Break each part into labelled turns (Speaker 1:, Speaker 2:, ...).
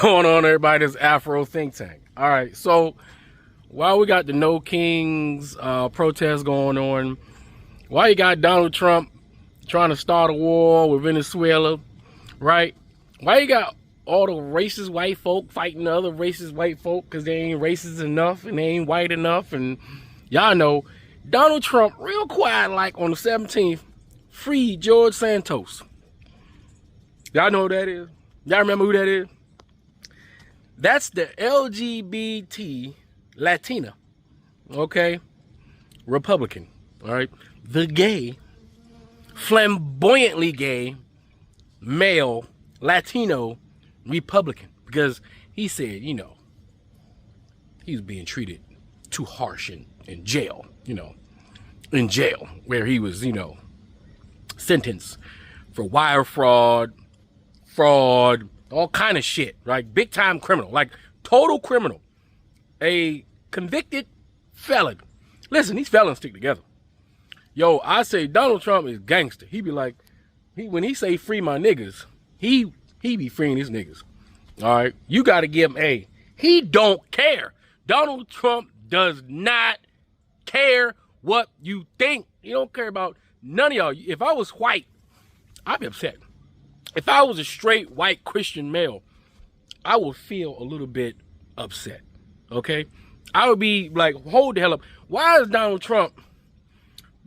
Speaker 1: going on, everybody? This Afro Think Tank. All right, so while we got the No Kings protest going on, while you got Donald Trump trying to start a war with Venezuela, right? Why you got all the racist white folk fighting the other racist white folk because they ain't racist enough and they ain't white enough? And y'all know Donald Trump, real quiet, like on the 17th, freed George Santos. Y'all know who that is? Y'all remember who that is? That's the LGBT Latina, okay, Republican, all right? The gay, flamboyantly gay, male, Latino Republican, because he said, you know, he was being treated too harsh in jail, in jail, where he was, sentenced for wire fraud, all kind of shit, right? Big time criminal, like total criminal, a convicted felon. Listen, these felons stick together. Yo, I say Donald Trump is gangster. He be like, when he say free my niggas, he be freeing his niggas. All right, you got to give him he don't care. Donald Trump does not care what you think. He don't care about none of y'all. If I was white, I'd be upset. If I was a straight white Christian male, I would feel a little bit upset, okay? I would be like, hold the hell up. Why is Donald Trump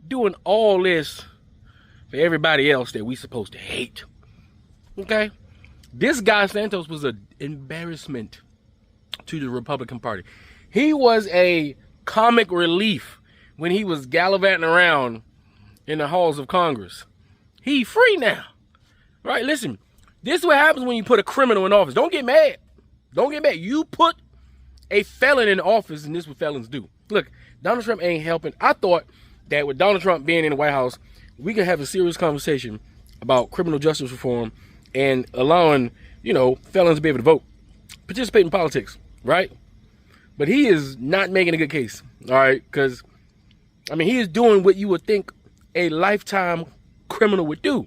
Speaker 1: doing all this for everybody else that we supposed to hate, okay? This guy, Santos, was an embarrassment to the Republican Party. He was a comic relief when he was gallivanting around in the halls of Congress. He free now. Right, listen, this is what happens when you put a criminal in office. Don't get mad. Don't get mad. You put a felon in office, and this is what felons do. Look, Donald Trump ain't helping. I thought that with Donald Trump being in the White House, we could have a serious conversation about criminal justice reform and allowing, felons to be able to vote, participate in politics, right? But he is not making a good case, all right? Because, he is doing what you would think a lifetime criminal would do.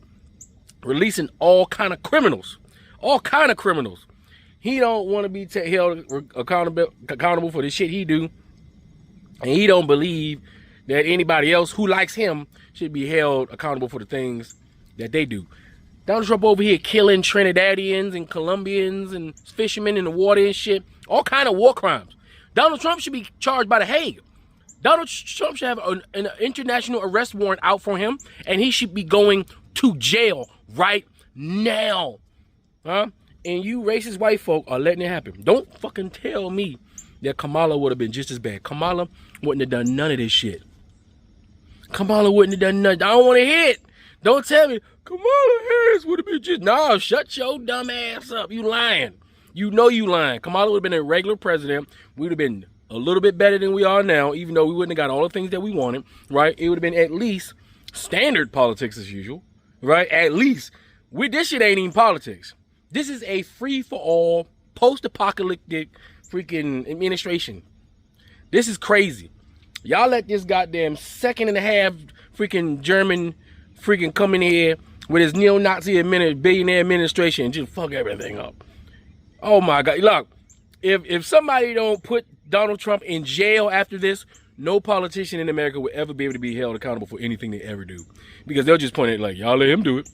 Speaker 1: Releasing all kind of criminals. He don't want to be held accountable for the shit he do. And he don't believe that anybody else who likes him should be held accountable for the things that they do. Donald Trump over here killing Trinidadians and Colombians and fishermen in the water and shit. All kind of war crimes. Donald Trump should be charged by the Hague. Donald Trump should have an international arrest warrant out for him, and he should be going to jail right now. And you racist white folk are letting it happen. Don't fucking tell me that Kamala would have been just as bad. Kamala wouldn't have done none of this shit. Kamala wouldn't have done nothing. I don't want to hear it. Don't tell me Kamala Harris would have been just... Nah, shut your dumb ass up. You lying. You know you lying. Kamala would have been a regular president. We would have been a little bit better than we are now, even though we wouldn't have got all the things that we wanted, right? It would have been at least standard politics as usual, right? At least. This shit ain't even politics. This is a free-for-all, post-apocalyptic freaking administration. This is crazy. Y'all let this goddamn second-and-a-half freaking German freaking come in here with his neo-Nazi billionaire administration and just fuck everything up. Oh, my God. Look, if somebody don't put Donald Trump in jail after this, no politician in America will ever be able to be held accountable for anything they ever do. Because they'll just point at it like, y'all let him do it.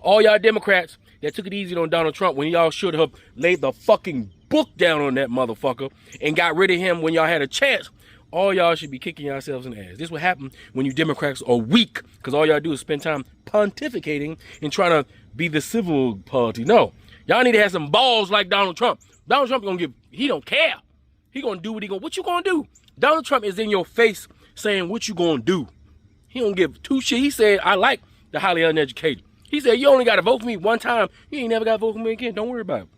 Speaker 1: All y'all Democrats that took it easy on Donald Trump when y'all should have laid the fucking book down on that motherfucker and got rid of him when y'all had a chance, all y'all should be kicking yourselves in the ass. This is what happens when you Democrats are weak, because all y'all do is spend time pontificating and trying to be the civil party. No, y'all need to have some balls like Donald Trump. Donald Trump he don't care. He gonna do what you gonna do? Donald Trump is in your face saying what you gonna do. He don't give two shit. He said, I like the highly uneducated. He said, you only got to vote for me one time. You ain't never got to vote for me again. Don't worry about it.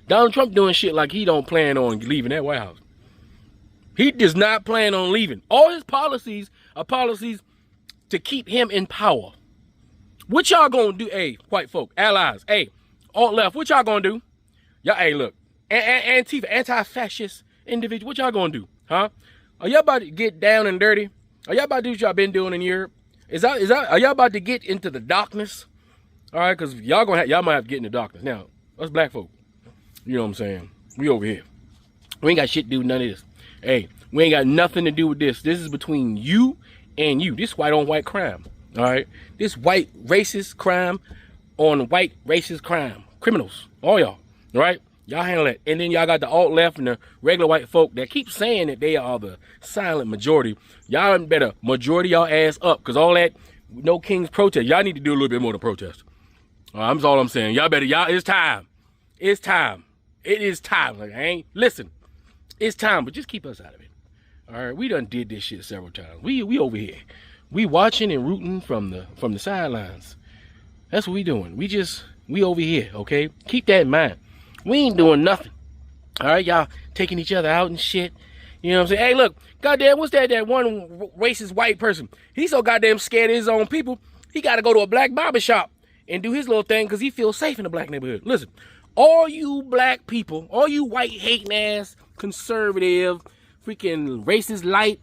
Speaker 1: Donald Trump doing shit like he don't plan on leaving that White House. He does not plan on leaving. All his policies are policies to keep him in power. What y'all gonna do? Hey, white folk, allies, hey, alt left, what y'all gonna do? Y'all, hey, look, Antifa, anti-fascist individual, what y'all gonna do? Huh? Are y'all about to get down and dirty? Are y'all about to do what y'all been doing in Europe? Are y'all about to get into the darkness? All right, because y'all might have to get in the darkness. Now, us black folk, You know what I'm saying? We over here. We ain't got shit to do with none of this. Hey, we ain't got nothing to do with this. This is between you and you. This white on white crime. All right? This white racist crime on white racist crime. Criminals. All y'all. All right? Y'all handle it. And then y'all got the alt left and the regular white folk that keep saying that they are the silent majority. Y'all better majority y'all ass up. Because all that no kings protest. Y'all need to do a little bit more to protest. That's all I'm saying. Y'all better, it's time. It's time. It is time. Like, listen, it's time, but just keep us out of it. All right, we done did this shit several times. We over here. We watching and rooting from the sidelines. That's what we doing. We over here, okay? Keep that in mind. We ain't doing nothing. All right, y'all taking each other out and shit. You know what I'm saying? Hey, look, goddamn, what's that one racist white person? He's so goddamn scared of his own people, he got to go to a black barbershop and do his little thing because he feels safe in the black neighborhood. Listen, all you black people, all you white hating ass, conservative, freaking racist light,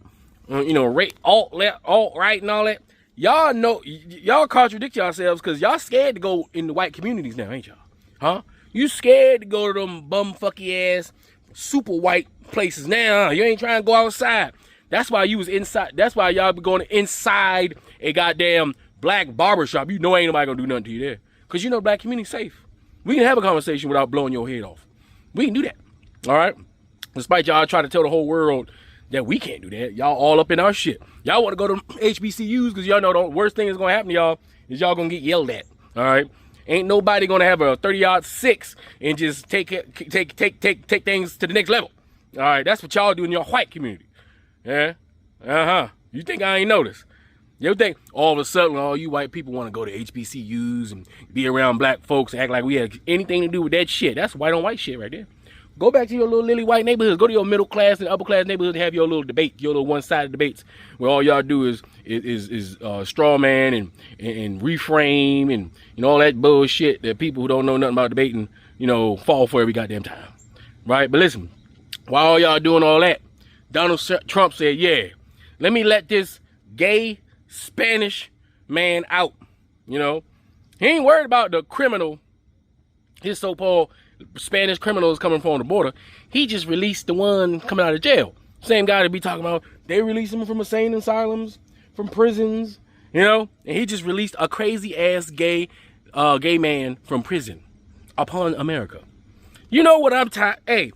Speaker 1: alt left, alt right and all that, y'all know, y'all contradict yourselves because y'all scared to go in the white communities now, ain't y'all? Huh? You scared to go to them bumfucky ass, super white places now, huh? You ain't trying to go outside. That's why you was inside. That's why y'all be going inside a goddamn black barbershop. You know ain't nobody gonna do nothing to you there. Because you know black community safe. We can have a conversation without blowing your head off. We can do that. All right? Despite y'all trying to tell the whole world that we can't do that. Y'all all up in our shit. Y'all want to go to HBCUs because y'all know the worst thing that's going to happen to y'all is y'all going to get yelled at. All right? Ain't nobody going to have a 30-yard six and just take things to the next level. All right? That's what y'all do in your white community. Yeah? You think I ain't noticed? You think all of a sudden all you white people want to go to HBCUs and be around black folks and act like we had anything to do with that shit? That's white on white shit right there. Go back to your little lily white neighborhoods. Go to your middle class and upper class neighborhoods and have your little debate, your little one-sided debates where all y'all do is straw man and reframe and all that bullshit that people who don't know nothing about debating, fall for every goddamn time. Right? But listen, while all y'all doing all that, Donald Trump said, yeah, let me let this gay Spanish man out. He ain't worried about the criminal, his so-called Spanish criminals coming from the border. He just released the one coming out of jail. Same guy to be talking about they release him from insane asylums, from prisons, and he just released a crazy ass gay man from prison upon America. You know what I'm tired? Hey,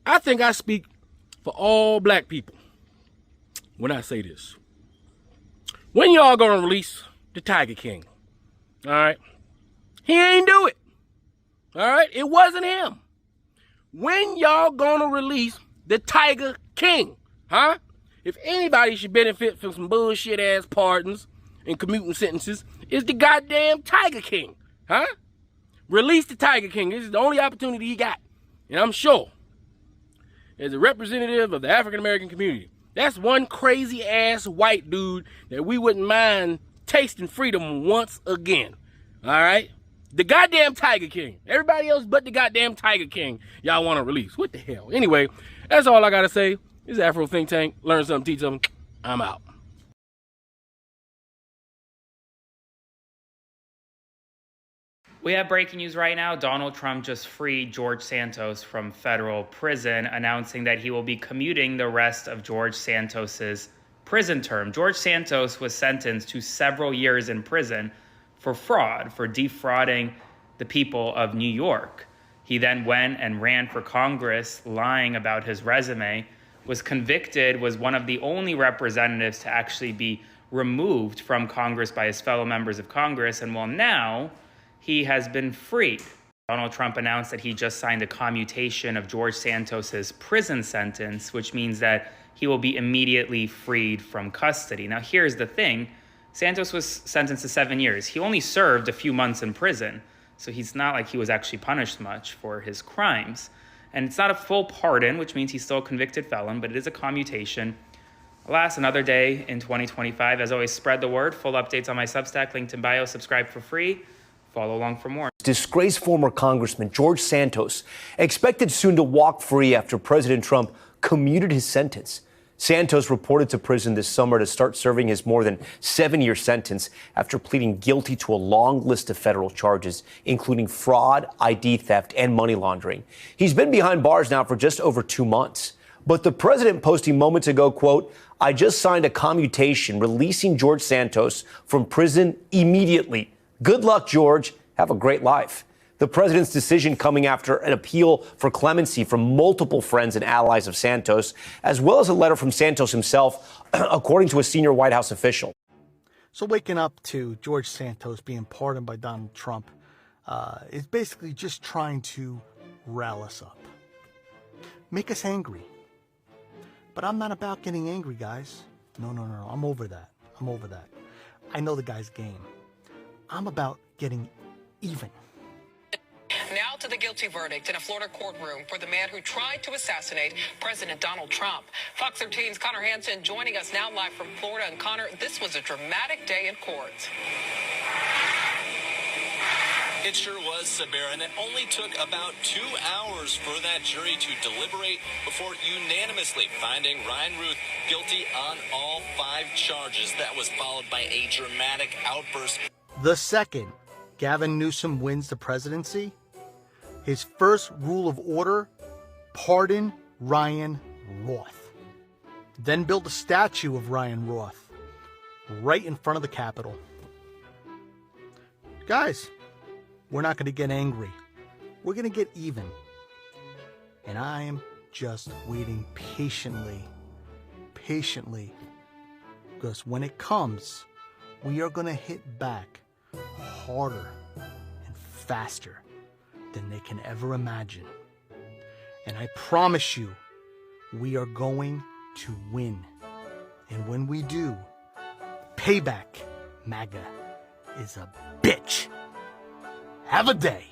Speaker 1: I think I speak for all black people when I say this. When y'all gonna release the Tiger King? All right? He ain't do it. All right? It wasn't him. When y'all gonna release the Tiger King? Huh? If anybody should benefit from some bullshit ass pardons and commuting sentences, it's the goddamn Tiger King. Huh? Release the Tiger King. This is the only opportunity he got. And I'm sure, as a representative of the African American community, that's one crazy ass white dude that we wouldn't mind tasting freedom once again. All right? The goddamn Tiger King. Everybody else but the goddamn Tiger King y'all want to release. What the hell? Anyway, that's all I got to say. This is Afro Think Tank. Learn something, teach something. I'm out.
Speaker 2: We have breaking news right now. Donald Trump just freed George Santos from federal prison, announcing that he will be commuting the rest of George Santos's prison term. George Santos was sentenced to several years in prison for fraud, for defrauding the people of New York. He then went and ran for Congress, lying about his resume, was convicted, was one of the only representatives to actually be removed from Congress by his fellow members of Congress, and well, now he has been freed. Donald Trump announced that he just signed a commutation of George Santos's prison sentence, which means that he will be immediately freed from custody. Now, here's the thing. Santos was sentenced to 7 years. He only served a few months in prison, so he's not like he was actually punished much for his crimes. And it's not a full pardon, which means he's still a convicted felon, but it is a commutation. Alas, another day in 2025. As always, spread the word. Full updates on my Substack, linked in bio. Subscribe for free. Follow along for more.
Speaker 3: Disgraced former Congressman George Santos expected soon to walk free after President Trump commuted his sentence. Santos reported to prison this summer to start serving his more than 7-year sentence after pleading guilty to a long list of federal charges, including fraud, ID theft, and money laundering. He's been behind bars now for just over 2 months. But the president posting moments ago, quote, "I just signed a commutation releasing George Santos from prison immediately. Good luck, George. Have a great life." The president's decision coming after an appeal for clemency from multiple friends and allies of Santos, as well as a letter from Santos himself, according to a senior White House official.
Speaker 4: So waking up to George Santos being pardoned by Donald Trump is basically just trying to rile us up, make us angry. But I'm not about getting angry, guys. No. I'm over that. I know the guy's game. I'm about getting even.
Speaker 5: Now to the guilty verdict in a Florida courtroom for the man who tried to assassinate President Donald Trump. Fox 13's Connor Hansen joining us now live from Florida. And Connor, this was a dramatic day in court.
Speaker 6: It sure was, Sabera, and it only took about 2 hours for that jury to deliberate before unanimously finding Ryan Ruth guilty on all 5 charges. That was followed by a dramatic outburst.
Speaker 4: The second Gavin Newsom wins the presidency, his first rule of order, pardon Ryan Roth. Then build a statue of Ryan Roth right in front of the Capitol. Guys, we're not going to get angry. We're going to get even. And I am just waiting patiently, because when it comes, we are going to hit back harder and faster than they can ever imagine. And I promise you, we are going to win. And when we do, payback, MAGA, is a bitch. Have a day.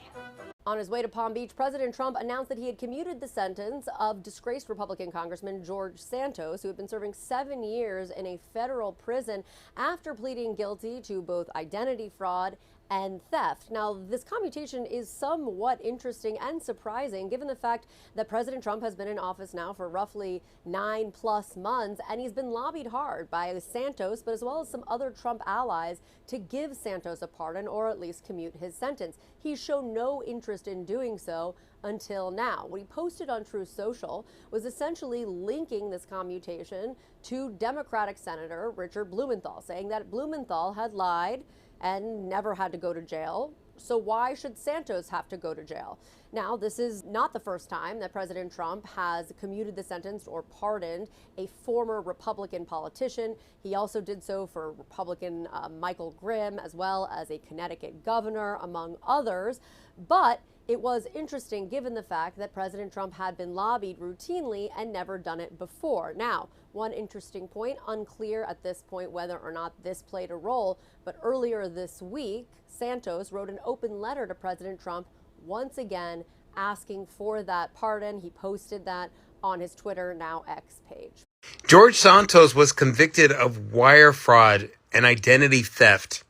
Speaker 7: On his way to Palm Beach, President Trump announced that he had commuted the sentence of disgraced Republican Congressman George Santos, who had been serving 7 years in a federal prison after pleading guilty to both identity fraud and theft. Now, this commutation is somewhat interesting and surprising given the fact that President Trump has been in office now for roughly 9+ months, and he's been lobbied hard by Santos, but as well as some other Trump allies, to give Santos a pardon or at least commute his sentence. He's shown no interest in doing so until now. What he posted on Truth Social was essentially linking this commutation to Democratic Senator Richard Blumenthal, saying that Blumenthal had lied and never had to go to jail. So why should Santos have to go to jail? Now, this is not the first time that President Trump has commuted the sentence or pardoned a former Republican politician. He also did so for Republican Michael Grimm, as well as a Connecticut governor, among others. But it was interesting given the fact that President Trump had been lobbied routinely and never done it before. Now, one interesting point, unclear at this point whether or not this played a role, but earlier this week, Santos wrote an open letter to President Trump, once again asking for that pardon. He posted that on his Twitter, now X page.
Speaker 8: George Santos was convicted of wire fraud and identity theft,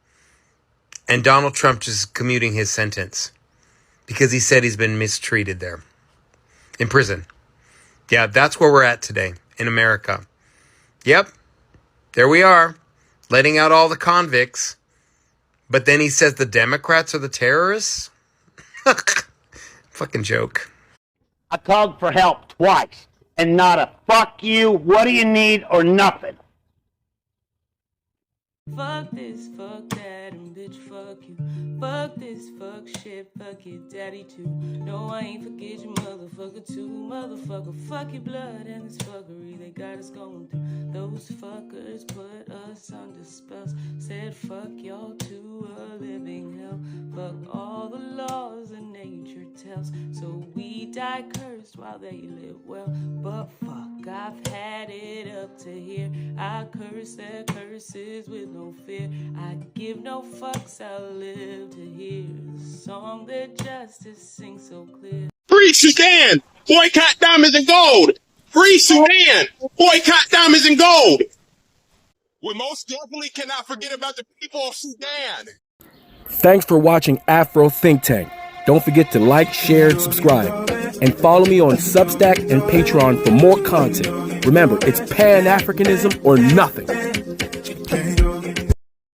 Speaker 8: and Donald Trump just commuting his sentence because he said he's been mistreated there in prison. Yeah, that's where we're at today in America. Yep, there we are, letting out all the convicts. But then he says the Democrats are the terrorists? Fucking joke.
Speaker 9: I called for help twice, and not a fuck you, what do you need, or nothing.
Speaker 10: Fuck this, fuck that, and bitch, fuck you. Fuck this, fuck shit, fuck your daddy too. No, I ain't forget your motherfucker too. Motherfucker, fuck your blood and this fuckery they got us going through. Those fuckers put us under spells. Said fuck y'all to a living hell. Fuck all the laws that nature tells. So we die cursed while they live well. But fuck, I've had it up to here. I curse their curses with no fear. I give no fucks, I'll live to hear the song that justice sings so clear.
Speaker 11: Free Sudan! Boycott diamonds and gold! Free Sudan! Boycott diamonds and gold! We most definitely cannot forget about the people of Sudan!
Speaker 1: Thanks for watching Afro Think Tank. Don't forget to like, share, and subscribe. And follow me on Substack and Patreon for more content. Remember, it's Pan-Africanism or nothing.